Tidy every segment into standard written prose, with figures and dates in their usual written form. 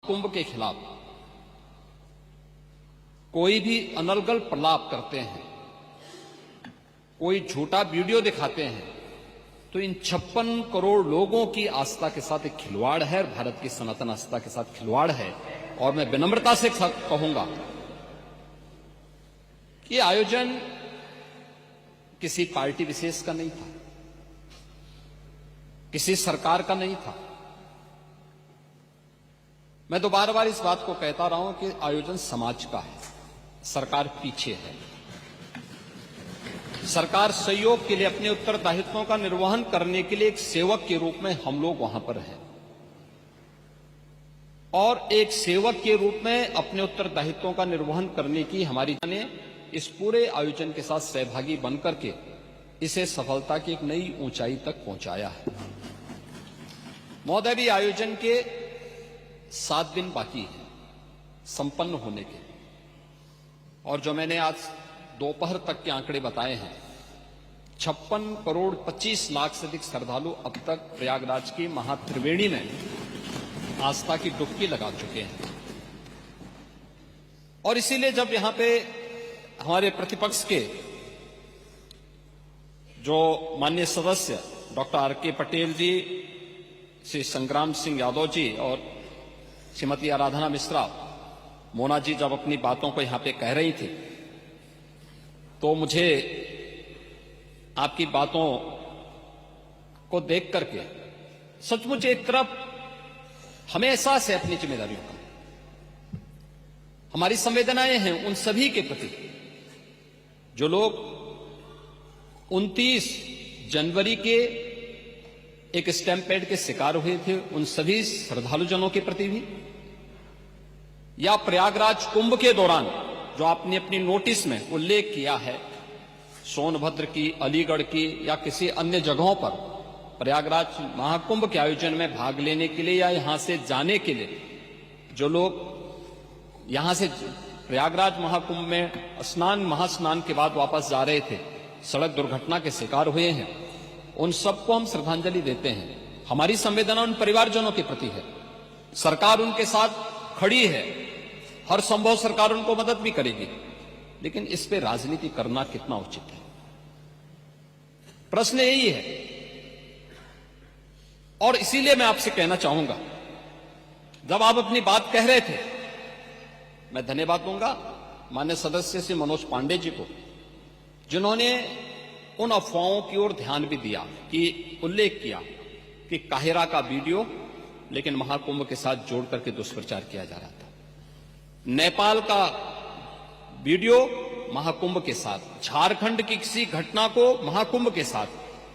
महाकुंभ के खिलाफ कोई भी अनर्गल प्रलाप करते हैं, कोई झूठा वीडियो दिखाते हैं, तो इन 56 करोड़ लोगों की आस्था के साथ एक खिलवाड़ है, भारत की सनातन आस्था के साथ खिलवाड़ है। और मैं विनम्रता से कहूंगा कि आयोजन किसी पार्टी विशेष का नहीं था, किसी सरकार का नहीं था। मैं तो बार बार इस बात को कहता रहा हूं कि आयोजन समाज का है, सरकार पीछे है। सरकार सहयोग के लिए, अपने उत्तरदायित्वों का निर्वहन करने के लिए एक सेवक के रूप में हम लोग वहां पर हैं, और एक सेवक के रूप में अपने उत्तरदायित्वों का निर्वहन करने की हमारी ने इस पूरे आयोजन के साथ सहभागी बनकर के इसे सफलता की एक नई ऊंचाई तक पहुंचाया है। महोदय, भी आयोजन के 7 दिन बाकी हैं संपन्न होने के, और जो मैंने आज दोपहर तक के आंकड़े बताए हैं, 56 करोड़ 25 लाख से अधिक श्रद्धालु अब तक प्रयागराज की महात्रिवेणी में आस्था की डुबकी लगा चुके हैं। और इसीलिए जब यहां पे हमारे प्रतिपक्ष के जो माननीय सदस्य डॉक्टर आर.के. पटेल जी, श्री संग्राम सिंह यादव जी और श्रीमती आराधना मिश्रा, मोना जी जब अपनी बातों को यहां पे कह रही थी, तो मुझे आपकी बातों को देख करके सचमुच एक तरफ हमें एहसास है अपनी जिम्मेदारियों का, हमारी संवेदनाएं हैं उन सभी के प्रति जो लोग 29 जनवरी के एक स्टैम्पेड के शिकार हुए थे, उन सभी श्रद्धालुजनों के प्रति भी, या प्रयागराज कुंभ के दौरान जो आपने अपनी नोटिस में उल्लेख किया है, सोनभद्र की, अलीगढ़ की या किसी अन्य जगहों पर प्रयागराज महाकुंभ के आयोजन में भाग लेने के लिए या यहां से जाने के लिए जो लोग यहां से प्रयागराज महाकुंभ में महास्नान के बाद वापस जा रहे थे, सड़क दुर्घटना के शिकार हुए हैं, उन सबको हम श्रद्धांजलि देते हैं। हमारी संवेदना उन परिवारजनों के प्रति है। सरकार उनके साथ खड़ी है, हर संभव सरकार उनको मदद भी करेगी, लेकिन इस पे राजनीति करना कितना उचित है, प्रश्न यही है। और इसीलिए मैं आपसे कहना चाहूंगा, जब आप अपनी बात कह रहे थे, मैं धन्यवाद दूंगा माननीय सदस्य श्री मनोज पांडे जी को, जिन्होंने उन अफवाहों की ओर ध्यान भी दिया, कि उल्लेख किया कि काहिरा का वीडियो लेकिन महाकुंभ के साथ जोड़ करके दुष्प्रचार किया जा रहा था, नेपाल का वीडियो महाकुंभ के साथ, झारखंड की किसी घटना को महाकुंभ के साथ,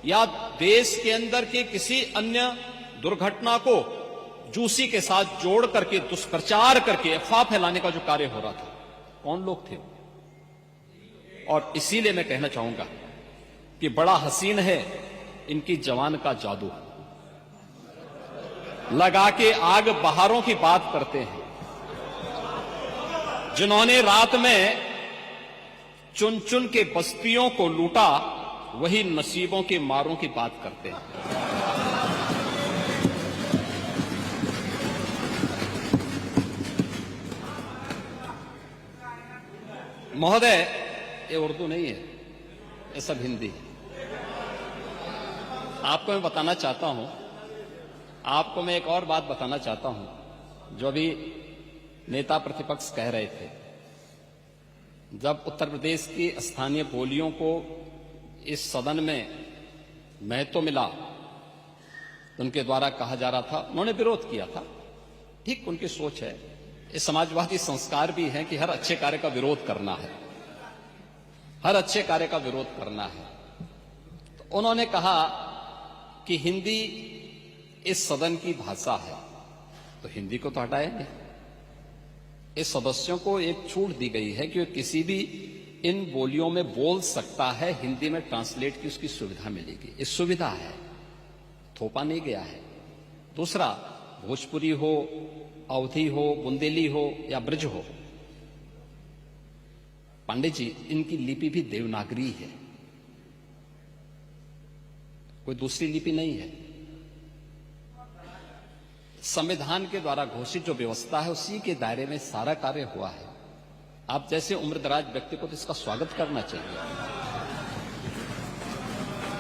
या देश के अंदर के किसी अन्य दुर्घटना को जूसी के साथ जोड़ करके दुष्प्रचार करके अफवाह फैलाने का जो कार्य हो रहा था, कौन लोग थे? और इसीलिए मैं कहना चाहूंगा कि बड़ा हसीन है इनकी जवान का जादू, लगा के आग बहारों की बात करते हैं। जिन्होंने रात में चुन चुन के बस्तियों को लूटा, वही नसीबों के मारों की बात करते हैं। महोदय, ये उर्दू नहीं है, ये सब हिंदी है। आपको मैं बताना चाहता हूं, आपको मैं एक और बात बताना चाहता हूं, जो भी नेता प्रतिपक्ष कह रहे थे। जब उत्तर प्रदेश की स्थानीय बोलियों को इस सदन में महत्व मिला, उनके द्वारा कहा जा रहा था, उन्होंने विरोध किया था। ठीक उनकी सोच है, ये समाजवादी संस्कार भी है कि हर अच्छे कार्य का विरोध करना है, हर अच्छे कार्य का विरोध करना है। तो उन्होंने कहा कि हिंदी इस सदन की भाषा है, तो हिंदी को तो हटाएंगे। इस सदस्यों को एक छूट दी गई है कि वे किसी भी इन बोलियों में बोल सकता है, हिंदी में ट्रांसलेट की उसकी सुविधा मिलेगी। इस सुविधा है, थोपा नहीं गया है। दूसरा, भोजपुरी हो, अवधी हो, बुंदेली हो या ब्रज हो, पांडे जी, इनकी लिपि भी देवनागरी है, कोई दूसरी लिपि नहीं है। संविधान के द्वारा घोषित जो व्यवस्था है उसी के दायरे में सारा कार्य हुआ है। आप जैसे उम्रदराज व्यक्ति को तो इसका स्वागत करना चाहिए,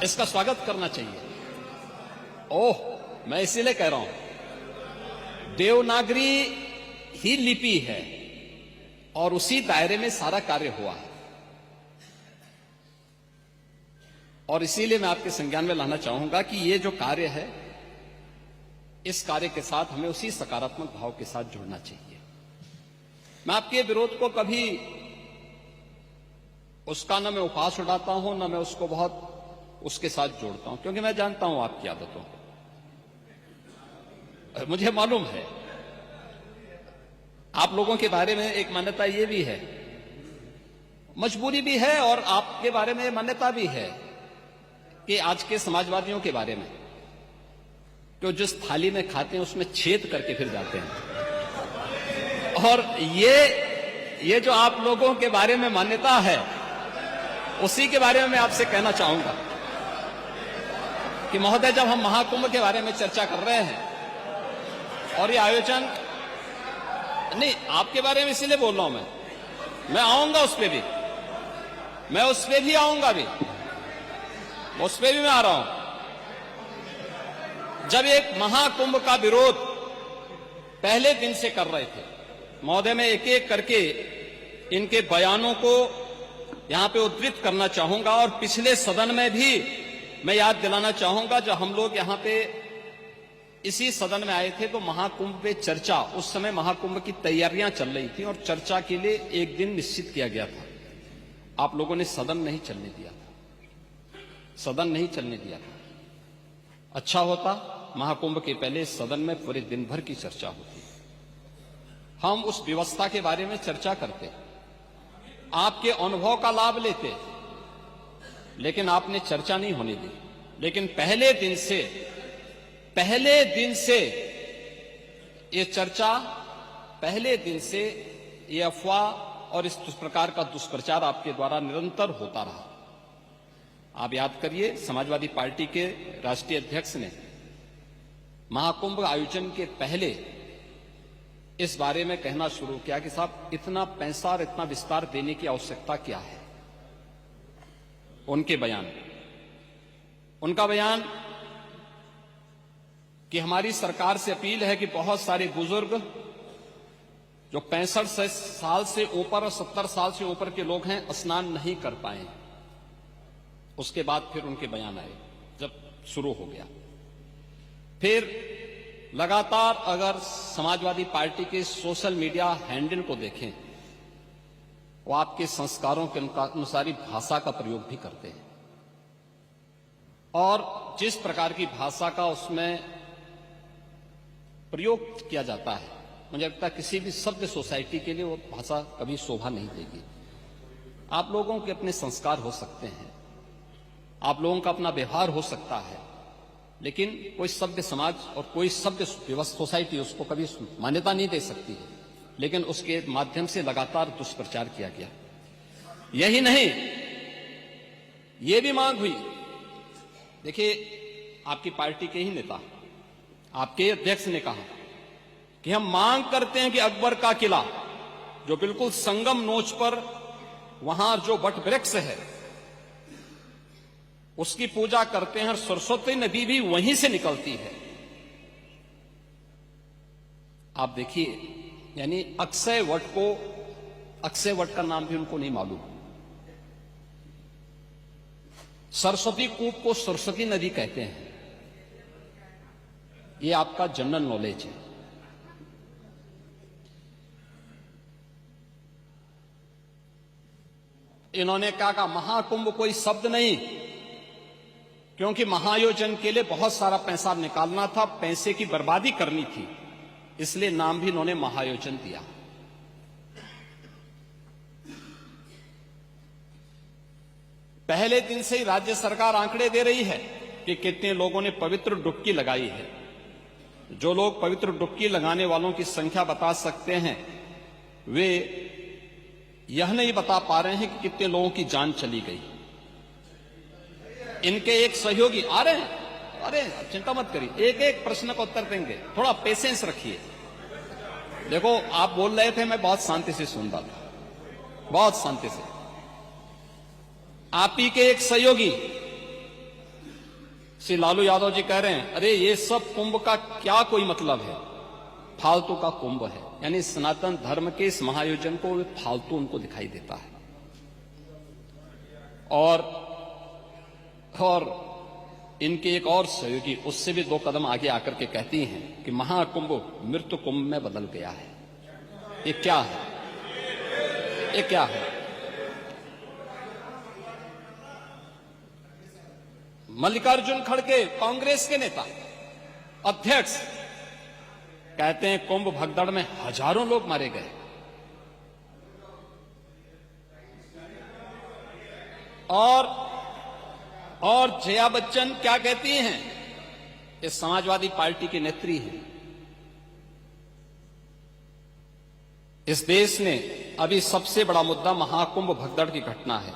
इसका स्वागत करना चाहिए। ओह, मैं इसीलिए कह रहा हूं, देवनागरी ही लिपि है और उसी दायरे में सारा कार्य हुआ है, और इसीलिए मैं आपके संज्ञान में लाना चाहूंगा कि ये जो कार्य है, इस कार्य के साथ हमें उसी सकारात्मक भाव के साथ जुड़ना चाहिए। मैं आपके विरोध को कभी उसका न मैं उपहास उड़ाता हूं, न मैं उसको बहुत उसके साथ जोड़ता हूं, क्योंकि मैं जानता हूं आपकी आदतों को। मुझे मालूम है आप लोगों के बारे में एक मान्यता ये भी है, मजबूरी भी है, और आपके बारे में मान्यता भी है कि आज के समाजवादियों के बारे में, जो जिस थाली में खाते हैं उसमें छेद करके फिर जाते हैं। और ये जो आप लोगों के बारे में मान्यता है, उसी के बारे में मैं आपसे कहना चाहूंगा कि महोदय, जब हम महाकुंभ के बारे में चर्चा कर रहे हैं और ये आयोजन, नहीं आपके बारे में इसीलिए बोल रहा हूं, मैं आऊंगा उस पर भी, मैं उस पर भी आऊंगा भी, उस पर भी मैं आ रहा हूं। जब एक महाकुंभ का विरोध पहले दिन से कर रहे थे, महोदय मैं एक एक करके इनके बयानों को यहां पे उद्धृत करना चाहूंगा, और पिछले सदन में भी मैं याद दिलाना चाहूंगा, जब हम लोग यहां पे इसी सदन में आए थे तो महाकुंभ पे चर्चा, उस समय महाकुंभ की तैयारियां चल रही थी और चर्चा के लिए एक दिन निश्चित किया गया था। आप लोगों ने सदन नहीं चलने दिया था, सदन नहीं चलने दिया था। अच्छा होता महाकुंभ के पहले सदन में पूरे दिन भर की चर्चा होती, हम उस व्यवस्था के बारे में चर्चा करते, आपके अनुभव का लाभ लेते, लेकिन आपने चर्चा नहीं होने दी। लेकिन पहले दिन से ये चर्चा, पहले दिन से ये अफवाह और इस प्रकार का दुष्प्रचार आपके द्वारा निरंतर होता रहा। आप याद करिए, समाजवादी पार्टी के राष्ट्रीय अध्यक्ष ने महाकुंभ आयोजन के पहले इस बारे में कहना शुरू किया कि साहब, इतना पैसा और इतना विस्तार देने की आवश्यकता क्या है। उनका बयान कि हमारी सरकार से अपील है कि बहुत सारे बुजुर्ग जो 65 साल से ऊपर और 70 साल से ऊपर के लोग हैं, स्नान नहीं कर पाए। उसके बाद फिर उनके बयान आए, जब शुरू हो गया। फिर लगातार अगर समाजवादी पार्टी के सोशल मीडिया हैंडल को देखें, वो आपके संस्कारों के अनुसार ही भाषा का प्रयोग भी करते हैं, और जिस प्रकार की भाषा का उसमें प्रयोग किया जाता है, मुझे लगता है किसी भी सभ्य सोसाइटी के लिए वो भाषा कभी शोभा नहीं देगी। आप लोगों के अपने संस्कार हो सकते हैं, आप लोगों का अपना व्यवहार हो सकता है, लेकिन कोई सभ्य समाज और कोई सभ्य सोसाइटी उसको कभी मान्यता नहीं दे सकती है। लेकिन उसके माध्यम से लगातार दुष्प्रचार किया गया। यही नहीं, ये भी मांग हुई, देखिए आपकी पार्टी के ही नेता, आपके अध्यक्ष ने कहा कि हम मांग करते हैं कि अकबर का किला, जो बिल्कुल संगम नोच पर वहां जो वट वृक्ष है, उसकी पूजा करते हैं, और सरस्वती नदी भी वहीं से निकलती है। आप देखिए, यानी अक्षय वट का नाम भी उनको नहीं मालूम। सरस्वती कूप को सरस्वती नदी कहते हैं, ये आपका जनरल नॉलेज है। इन्होंने कहा महाकुंभ कोई शब्द नहीं, क्योंकि महाआयोजन के लिए बहुत सारा पैसा निकालना था, पैसे की बर्बादी करनी थी, इसलिए नाम भी इन्होंने महाआयोजन दिया। पहले दिन से ही राज्य सरकार आंकड़े दे रही है कि कितने लोगों ने पवित्र डुबकी लगाई है। जो लोग पवित्र डुबकी लगाने वालों की संख्या बता सकते हैं, वे यह नहीं बता पा रहे हैं कि कितने लोगों की जान चली गई। इनके एक सहयोगी आ रहे हैं, अरे चिंता मत करिए, एक एक प्रश्न का उत्तर देंगे, थोड़ा पेशेंस रखिए। देखो आप बोल रहे थे, मैं बहुत शांति से सुन रहा था, बहुत शांति से। आप ही के एक सहयोगी श्री लालू यादव जी कह रहे हैं, अरे ये सब कुंभ का क्या कोई मतलब है, फालतू का कुंभ है। यानी सनातन धर्म के इस महायोजन को फालतू उनको दिखाई देता है। और इनके एक और सहयोगी उससे भी 2 कदम आगे आकर के कहती हैं कि महाकुंभ मृत्यु कुंभ में बदल गया है। ये क्या है, ये क्या है? मल्लिकार्जुन खड़गे कांग्रेस के नेता अध्यक्ष कहते हैं कुंभ भगदड़ में हजारों लोग मारे गए। और जया बच्चन क्या कहती हैं? ये समाजवादी पार्टी की नेत्री हैं। इस देश में अभी सबसे बड़ा मुद्दा महाकुंभ भगदड़ की घटना है।